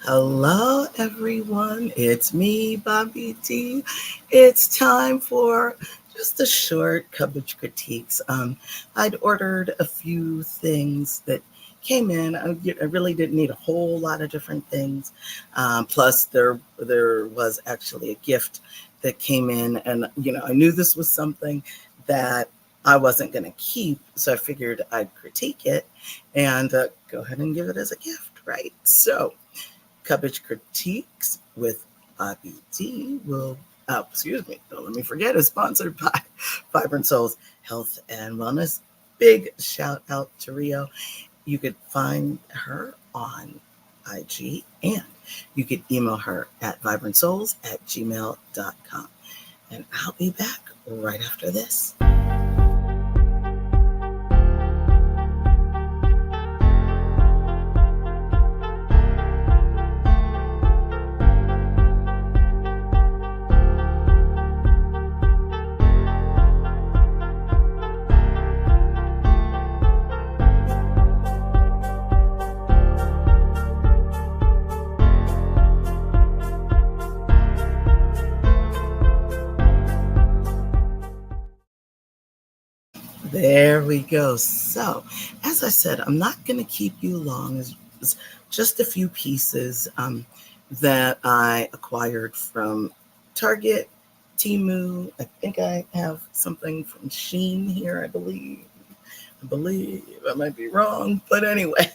Hello, everyone. It's me, Bobbie D. It's time for just a short Cubbage critiques. I'd ordered a few things that came in. I really didn't need a whole lot of different things. Plus, there was actually a gift that came in, and I knew this was something that I wasn't going to keep, so I figured I'd critique it and go ahead and give it as a gift, right? So. Cubbage Critiques with Bobbie D excuse me, don't let me forget, is sponsored by Vibrant Souls Health and Wellness. Big shout out to Rio. You could find her on IG and you could email her at vibrantsouls@gmail.com. And I'll be back right after this. There we go. So, as I said, I'm not going to keep you long. It's just a few pieces that I acquired from Target, Temu. I think I have something from Sheen here, I believe. I might be wrong, but anyway.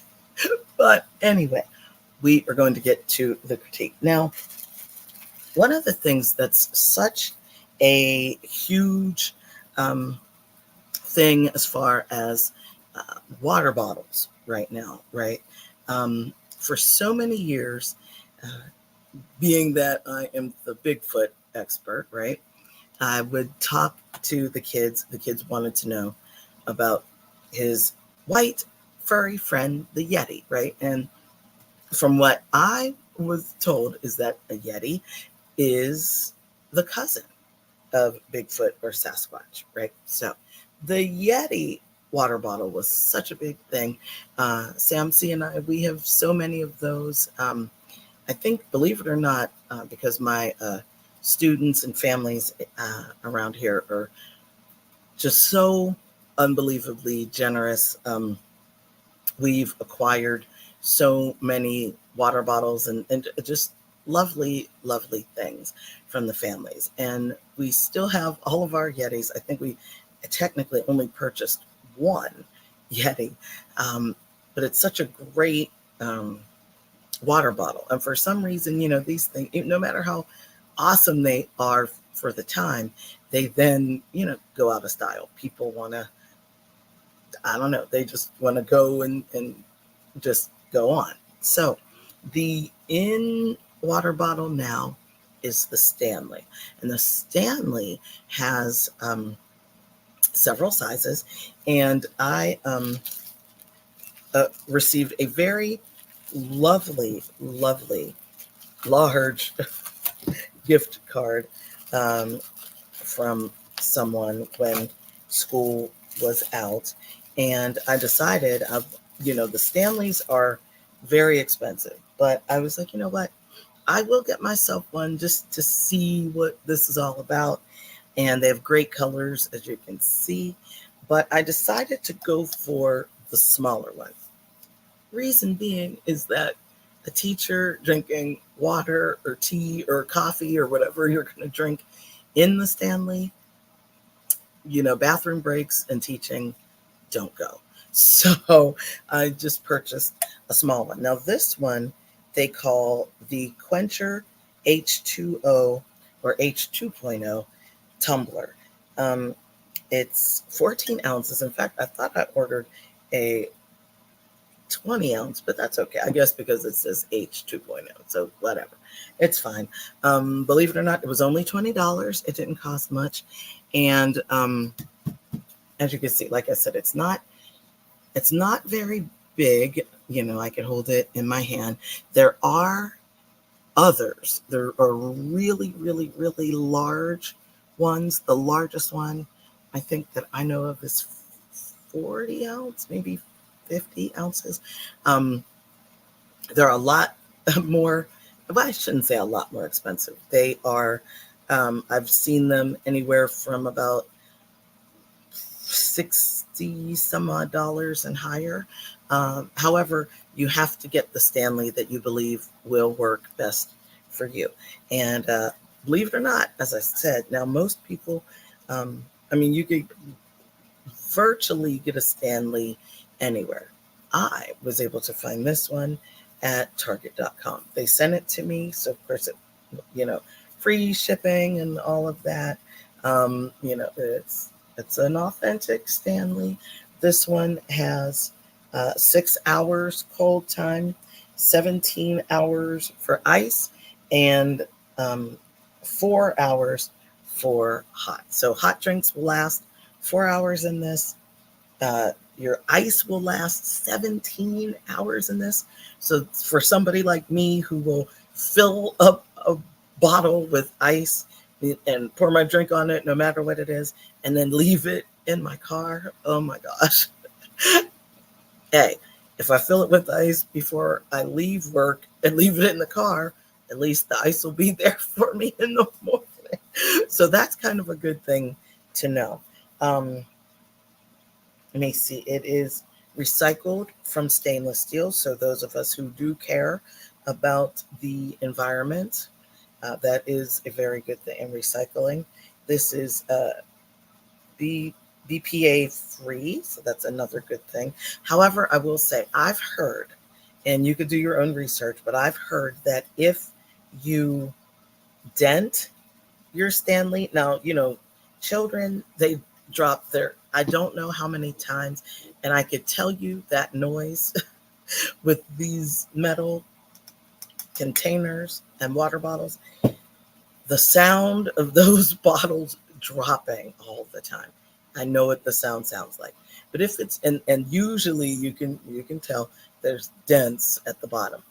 We are going to get to the critique. Now, one of the things that's such a huge thing as far as water bottles right now, right? For so many years, being that I am the Bigfoot expert, right? I would talk to the kids. The kids wanted to know about his white furry friend, the Yeti, right? And from what I was told is that a Yeti is the cousin of Bigfoot or Sasquatch, right? So the Yeti water bottle was such a big thing. Samsi and I, we have so many of those. I think, believe it or not, because my students and families around here are just so unbelievably generous. We've acquired so many water bottles and just lovely, lovely things from the families. And we still have all of our Yetis. I think we technically only purchased one Yeti, but it's such a great water bottle. And for some reason, these things, no matter how awesome they are for the time, they then, go out of style. People want to, I don't know, they just want to go and just go on. So the in water bottle now is the Stanley. And the Stanley has several sizes. And I received a very lovely, lovely, large gift card from someone when school was out. And I decided, the Stanleys are very expensive, but I was like, you know what? I will get myself one just to see what this is all about. And they have great colors, as you can see. But I decided to go for the smaller one. Reason being is that a teacher drinking water or tea or coffee or whatever you're going to drink in the Stanley, bathroom breaks and teaching don't go. So I just purchased a small one. Now this one they call the Quencher H2O or H2.0 tumbler. It's 14 ounces. In fact, I thought I ordered a 20 ounce, but that's okay. I guess because it says H2.0, so whatever. It's fine. Believe it or not, it was only $20. It didn't cost much. And as you can see, like I said, it's not very big. I can hold it in my hand. There are others. There are really, really, really large ones. The largest one I think that I know of is 40 ounce, maybe 50 ounces. There are a lot more, well, I shouldn't say a lot more expensive. They are, I've seen them anywhere from about 60 some odd dollars and higher. However, you have to get the Stanley that you believe will work best for you. And believe it or not, as I said, now most people, I mean, you could virtually get a Stanley anywhere. I was able to find this one at Target.com. They sent it to me, so of course it, you know, free shipping and all of that. You know, it's an authentic Stanley. This one has 6 hours cold time, 17 hours for ice, and 4 hours for hot. So hot drinks will last 4 hours in this. Your ice will last 17 hours in this. So for somebody like me who will fill up a bottle with ice and pour my drink on it, no matter what it is, and then leave it in my car, oh my gosh. Hey, if I fill it with ice before I leave work and leave it in the car, at least the ice will be there for me in the morning. So that's kind of a good thing to know. Let me see. It is recycled from stainless steel. So those of us who do care about the environment, that is a very good thing. And recycling. This is BPA free. So that's another good thing. However, I will say I've heard, and you could do your own research, but I've heard that if you dent your Stanley, now, you know, children, they drop their, I don't know how many times, and I could tell you that noise with these metal containers and water bottles, the sound of those bottles dropping all the time. I know what the sound sounds like. But if it's, and usually you can tell there's dents at the bottom.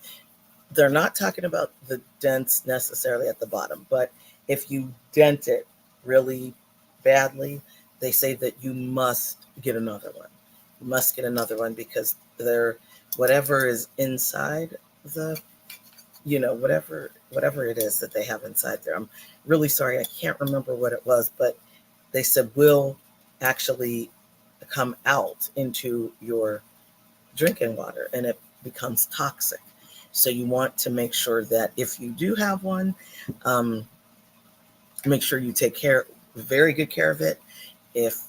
They're not talking about the dents necessarily at the bottom, but if you dent it really badly, they say that you must get another one. You must get another one because they're, whatever is inside the, you know, whatever it is that they have inside there. I'm really sorry, I can't remember what it was, but they said will actually come out into your drinking water and it becomes toxic. So you want to make sure that if you do have one, make sure you take very good care of it. If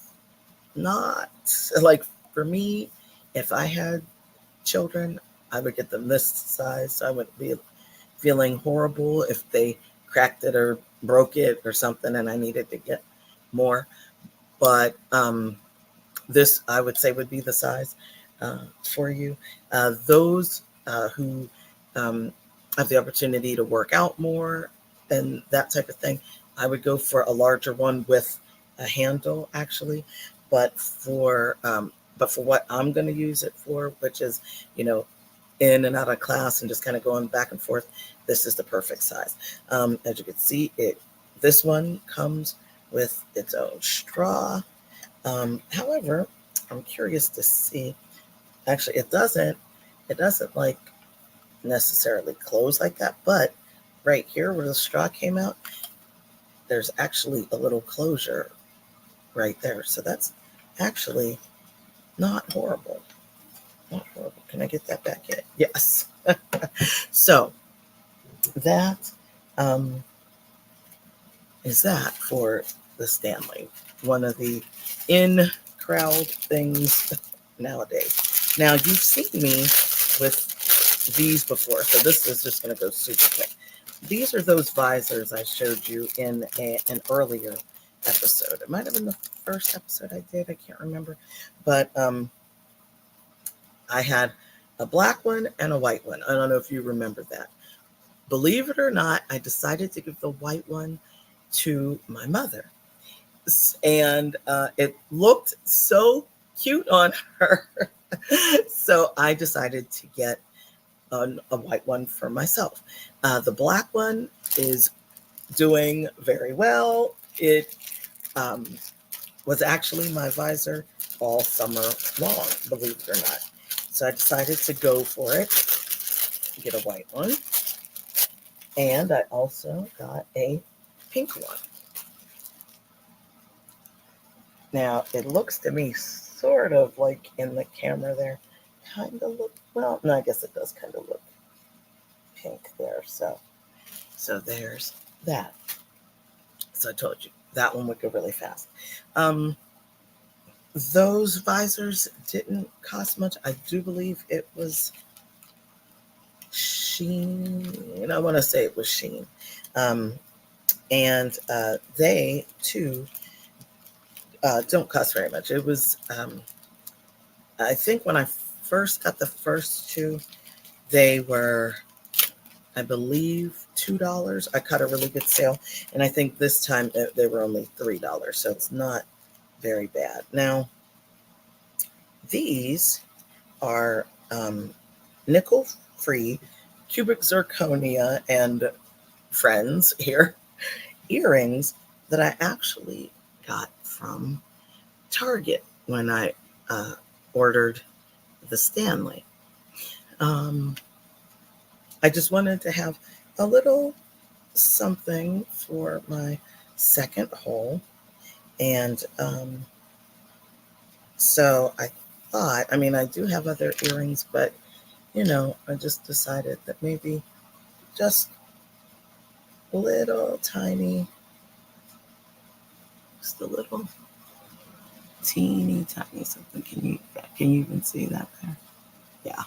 not, like for me, if I had children, I would get them this size. So I wouldn't be feeling horrible if they cracked it or broke it or something and I needed to get more. But this, I would say, would be the size for you. Those who have the opportunity to work out more and that type of thing, I would go for a larger one with a handle, actually. But for what I'm going to use it for, which is, you know, in and out of class and just kind of going back and forth, this is the perfect size. As you can see, this one comes with its own straw. However, I'm curious to see. Actually, it doesn't like necessarily close like that, but right here where the straw came out, there's actually a little closure right there. So that's actually not horrible. Not horrible. Can I get that back yet? Yes. So that is that for the Stanley. One of the in-crowd things nowadays. Now, you've seen me with these before, so this is just going to go super quick. These are those visors I showed you in an earlier episode. It might have been the first episode I did. I can't remember. But I had a black one and a white one. I don't know if you remember that. Believe it or not, I decided to give the white one to my mother. And it looked so cute on her. So I decided to get a white one for myself. The black one is doing very well. It was actually my visor all summer long, believe it or not. So I decided to go for it, get a white one. And I also got a pink one. Now, it looks to me sort of like in the camera there, kind of look, well, no, I guess it does kind of look pink there. So there's that. So I told you that one would go really fast. Those visors didn't cost much. I do believe it was Sheen. I want to say it was Sheen. And they too don't cost very much. It was, I think when I first got the first two, they were, I believe, $2. I caught a really good sale. And I think this time they were only $3. So it's not very bad. Now, these are nickel-free cubic zirconia and friends here earrings that I actually got from Target when I ordered the Stanley. I just wanted to have a little something for my second hole. And so I thought, I mean, I do have other earrings, but, I just decided that maybe just a little tiny, just a little teeny tiny something. Can you even see that there? Yeah.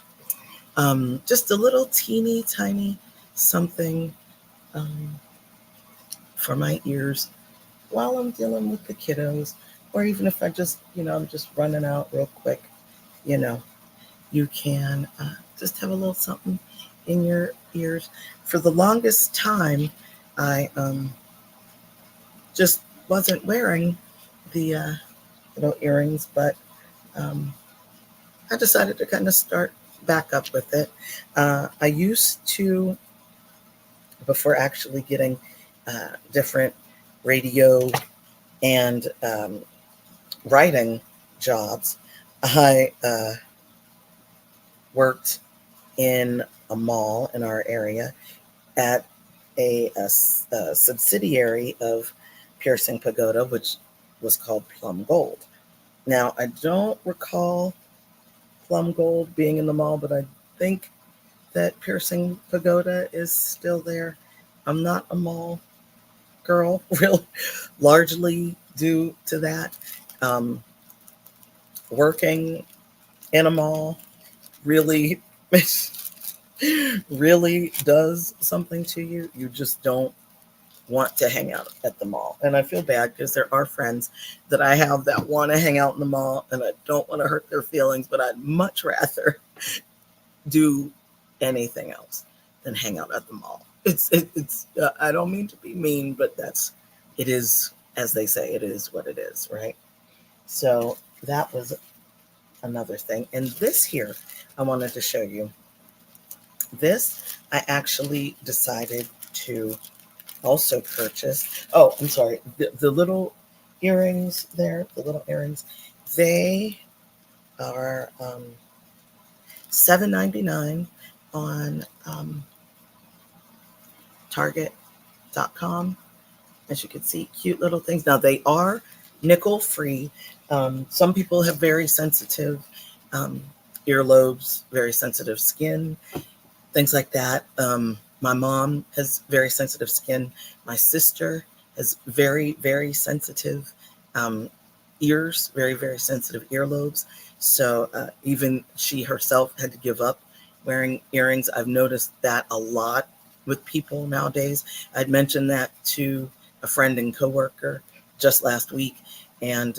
Just a little teeny tiny something for my ears while I'm dealing with the kiddos, or even if I just, I'm just running out real quick, you can just have a little something in your ears. For the longest time, I just wasn't wearing the earrings, but I decided to kind of start back up with it. I used to, before actually getting different radio and writing jobs, I worked in a mall in our area at a subsidiary of Piercing Pagoda, which was called Plum Gold. Now, I don't recall Plum Gold being in the mall, but I think that Piercing Pagoda is still there. I'm not a mall girl, real largely due to that. Working in a mall really, really does something to you. You just don't want to hang out at the mall. And I feel bad because there are friends that I have that want to hang out in the mall, and I don't want to hurt their feelings, but I'd much rather do anything else than hang out at the mall. It's I don't mean to be mean, but it is, as they say, it is what it is, right? So that was another thing. And this here, I wanted to show you. This, I actually decided to also purchase. Oh, I'm sorry. The little earrings there, they are $7.99 on Target.com. As you can see, cute little things. Now, they are nickel free. Some people have very sensitive earlobes, very sensitive skin, things like that. My mom has very sensitive skin. My sister has very, very sensitive ears, very, very sensitive earlobes. So even she herself had to give up wearing earrings. I've noticed that a lot with people nowadays. I'd mentioned that to a friend and coworker just last week, and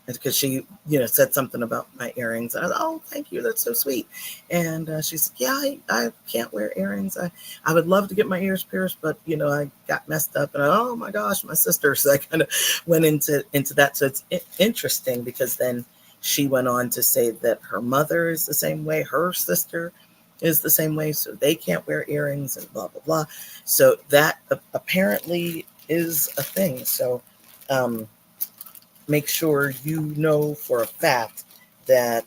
because she, said something about my earrings. I was, oh, thank you, that's so sweet. And she's like, yeah, I can't wear earrings. I would love to get my ears pierced, but I got messed up, and oh my gosh, my sister. So I kind of went into that. So it's interesting because then she went on to say that her mother is the same way, her sister is the same way, so they can't wear earrings and blah blah blah. So that apparently is a thing. So make sure you know for a fact that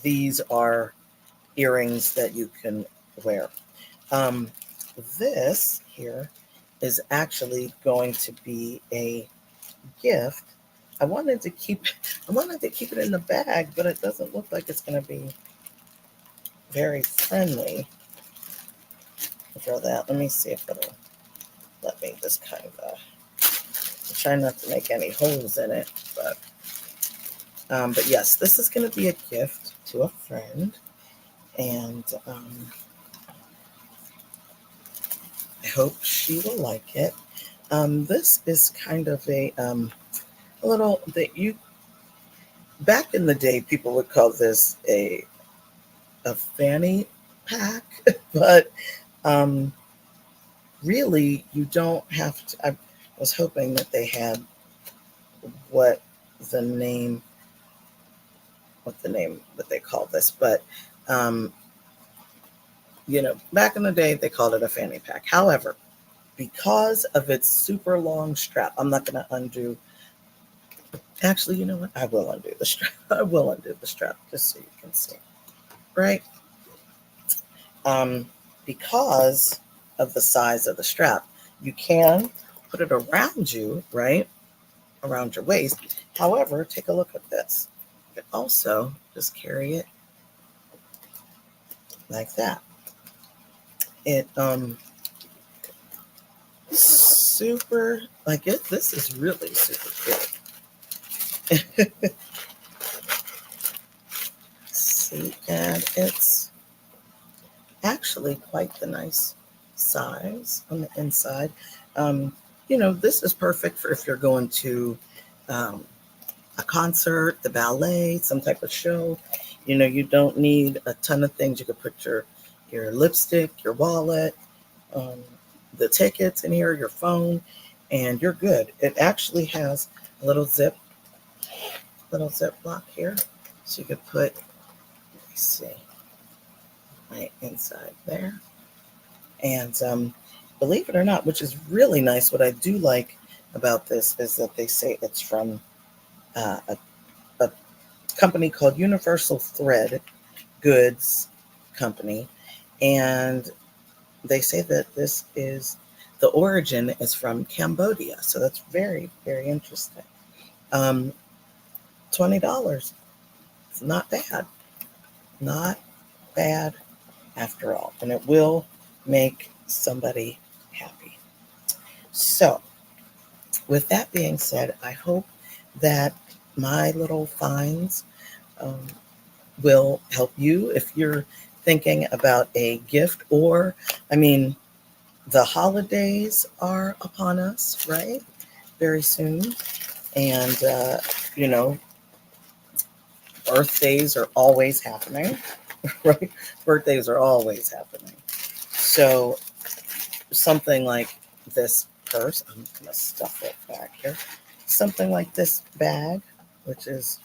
these are earrings that you can wear. this here is actually going to be a gift. I wanted to keep it in the bag, but it doesn't look like it's going to be very friendly for that. Let me see if it'll let me just kind of try not to make any holes in it. But yes, this is going to be a gift to a friend, and I hope she will like it. This is kind of a little that you back in the day people would call this a fanny pack, but really you don't have to. I was hoping that they had what the name that they call this, but back in the day they called it a fanny pack. However, because of its super long strap, I'm not going to undo. Actually, you know what? I will undo the strap. I will undo the strap just so you can see. Right? Because of the size of the strap, you can put it around you, right? Around your waist. However, take a look at this. You can also just carry it like that. It super like it. This is really super cool. See, and it's actually quite the nice size on the inside. This is perfect for if you're going to a concert, the ballet, some type of show. You don't need a ton of things. You could put your lipstick, your wallet, the tickets in here, your phone, and you're good. It actually has a little zip block here, so you could put. Let me see, right inside there, and believe it or not, which is really nice. What I do like about this is that they say it's from a company called Universal Thread Goods Company, and they say that the origin is from Cambodia, so that's very, very interesting. $20, it's not bad after all, and it will make somebody happy. So, with that being said, I hope that my little finds will help you if you're thinking about a gift, or, the holidays are upon us, right? Very soon. And, birthdays are always happening, right? Birthdays are always happening. So something like this purse, I'm going to stuff it back here. Something like this bag, which is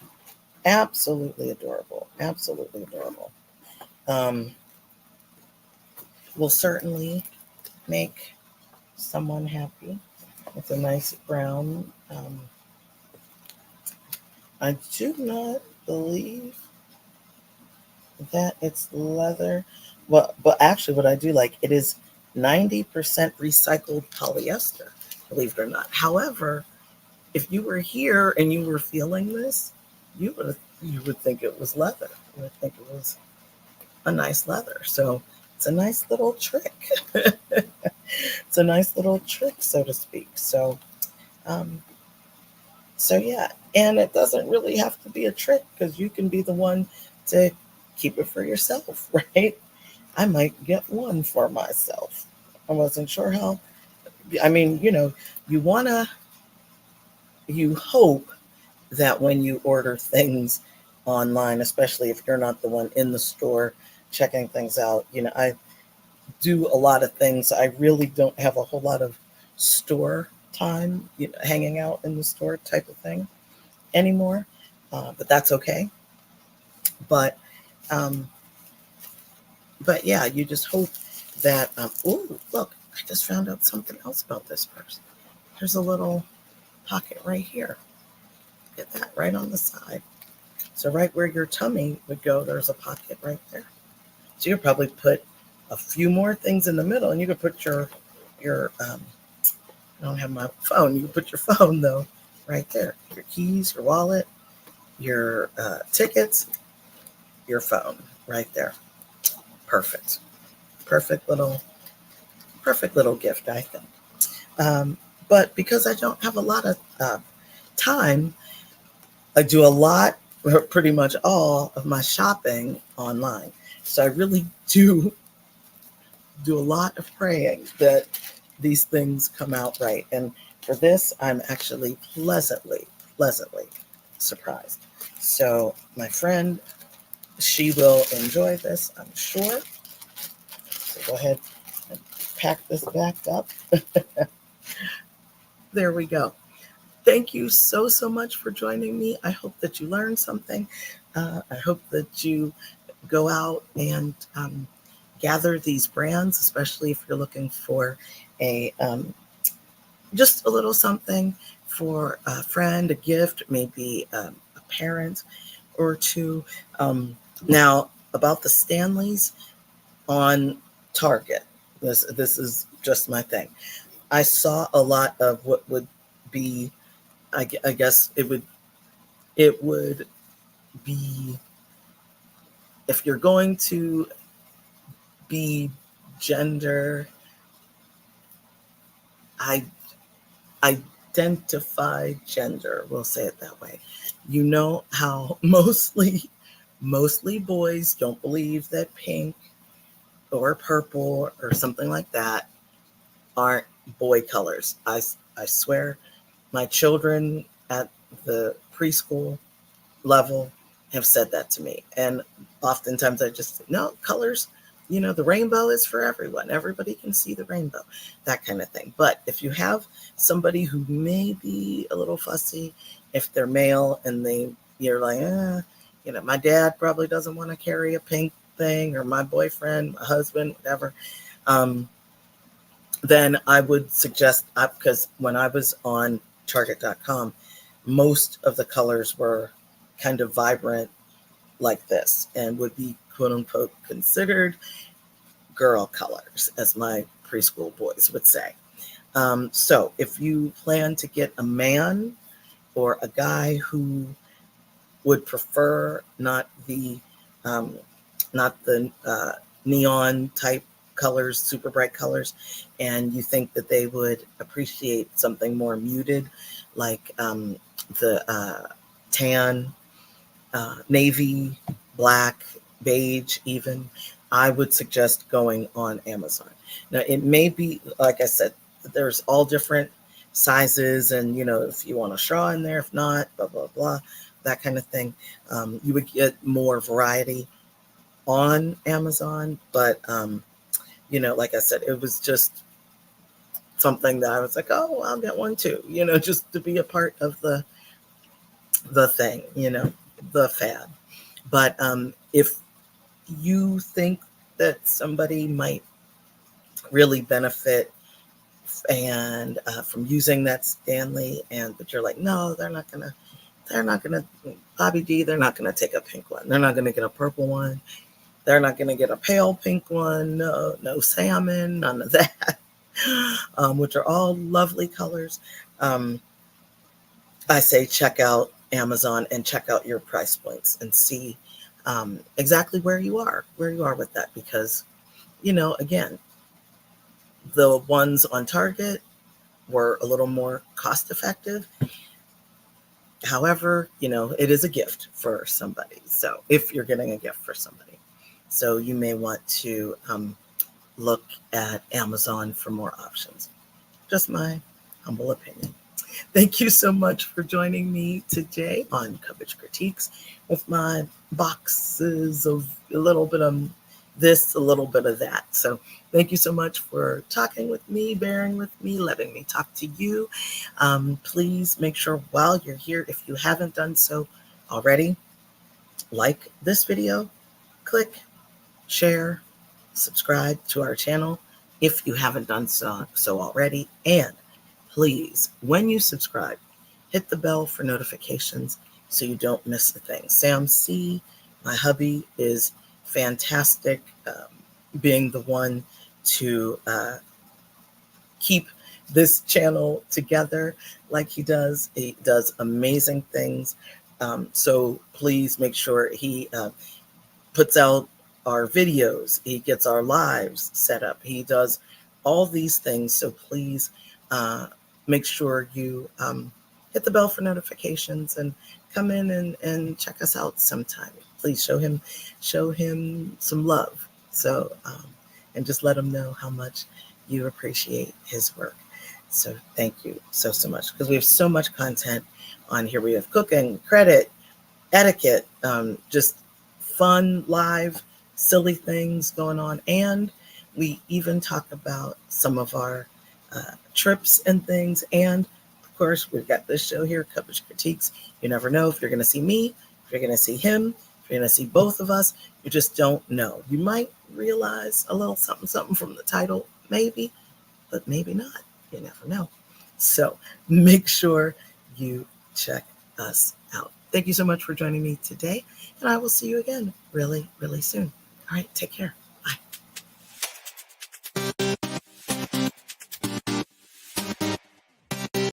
absolutely adorable, will certainly make someone happy. It's a nice brown. I do not believe that it's leather. Well, but actually what I do like, it is 90% recycled polyester, believe it or not. However, if you were here and you were feeling this, you would think it was leather. You would think it was a nice leather. So it's a nice little trick. It's a nice little trick, so to speak. So yeah, and it doesn't really have to be a trick, because you can be the one to keep it for yourself, right? I might get one for myself. I wasn't sure how. You hope that when you order things online, especially if you're not the one in the store checking things out, I do a lot of things. I really don't have a whole lot of store time, hanging out in the store type of thing anymore, but that's okay. But yeah, you just hope that. Oh, look! I just found out something else about this purse. There's a little pocket right here. Get that right on the side. So right where your tummy would go, there's a pocket right there. So you'll probably put a few more things in the middle, and you could put your I don't have my phone. You can put your phone though right there. Your keys, your wallet, your tickets, your phone right there. Perfect. Perfect little gift, I think. But because I don't have a lot of time, I do a lot, or pretty much all of my shopping online. So I really do a lot of praying that these things come out right. And for this, I'm actually pleasantly surprised. So my friend, she will enjoy this, I'm sure. So go ahead and pack this back up. There we go. Thank you so much for joining me. I hope that you learned something. I hope that you go out and gather these brands, especially if you're looking for a just a little something for a friend, a gift, maybe a parent or two. Now, about the Stanleys on Target, this is just my thing. I saw a lot of what would be, I guess it would be, if you're going to be gender identify gender, we'll say it that way. You know how mostly boys don't believe that pink or purple or something like that aren't boy colors. I swear, my children at the preschool level have said that to me. And oftentimes I just say, no, colors, the rainbow is for everyone. Everybody can see the rainbow, that kind of thing. But if you have somebody who may be a little fussy, if they're male and you're like, my dad probably doesn't want to carry a pink thing, or my boyfriend, my husband, whatever, then I would suggest, because when I was on Target.com, most of the colors were kind of vibrant like this and would be quote unquote considered girl colors, as my preschool boys would say. So if you plan to get a man or a guy who would prefer not the neon type colors, super bright colors, and you think that they would appreciate something more muted, like the tan, navy, black, beige even, I would suggest going on Amazon. Now, it may be, like I said, there's all different sizes, and if you want a straw in there, if not, blah blah blah, that kind of thing. You would get more variety on Amazon, but like I said, it was just something that I was like, oh, I'll get one too, just to be a part of the thing, the fad. But if you think that somebody might really benefit and from using that Stanley, but you're like, no, they're not gonna, Bobbie D, they're not gonna take a pink one. They're not gonna get a purple one. They're not gonna get a pale pink one. No salmon, none of that, which are all lovely colors. I say check out Amazon and check out your price points and see exactly where you are with that, because again, the ones on Target were a little more cost effective. However, it is a gift for somebody. So if you're getting a gift for somebody, so you may want to look at Amazon for more options. Just my humble opinion. Thank you so much for joining me today on Cubbage Critiques with my boxes of a little bit of this, a little bit of that. So thank you so much for talking with me, bearing with me, letting me talk to you. Please make sure while you're here, if you haven't done so already, like this video, click, share, subscribe to our channel if you haven't done so already. And please, when you subscribe, hit the bell for notifications so you don't miss a thing. Sam C., my hubby, is fantastic being the one to keep this channel together like he does. He does amazing things. So please make sure he puts out our videos. He gets our lives set up. He does all these things. So please make sure you hit the bell for notifications and come in and check us out sometime. Please show him some love. So and just let him know how much you appreciate his work. So thank you so much, because we have so much content on here. We have cooking, credit, etiquette, just fun, live, silly things going on. And we even talk about some of our trips and things. And of course, we've got this show here, Cubbage Critiques. You never know if you're going to see me, if you're going to see him, if you're going to see both of us. You just don't know. You might realize a little something from the title, maybe, but maybe not. You never know. So make sure you check us out. Thank you so much for joining me today, and I will see you again really, really soon. All right, take care.